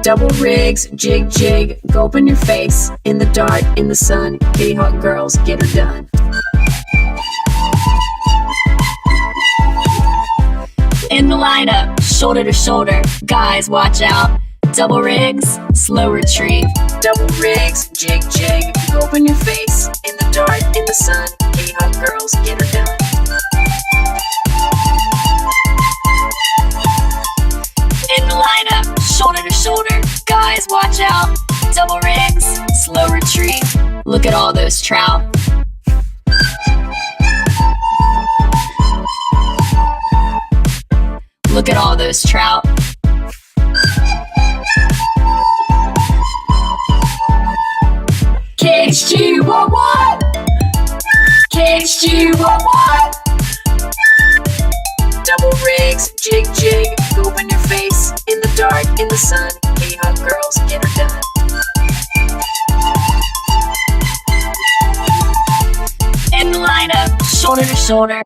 Double rigs, jig, jig, gulp in your face. In the dark, in the sun, kitty hawk girls, get her done. In the lineup, shoulder to shoulder, guys watch out. Double rigs, slow retrieve. Double rigs, jig, jig, gulp in your face. In the dark, in the sun, kitty hawk girls, get her done. In the lineup, shoulder to shoulder, guys watch out. Double rigs, slow retrieve. Look at all those trout. Look at all those trout. KHG, what? KHG, what? Double rigs, jig, jig, gulp in your face. In the dark, in the sun, kitty hawk girls, get her done. In the lineup, shoulder to shoulder.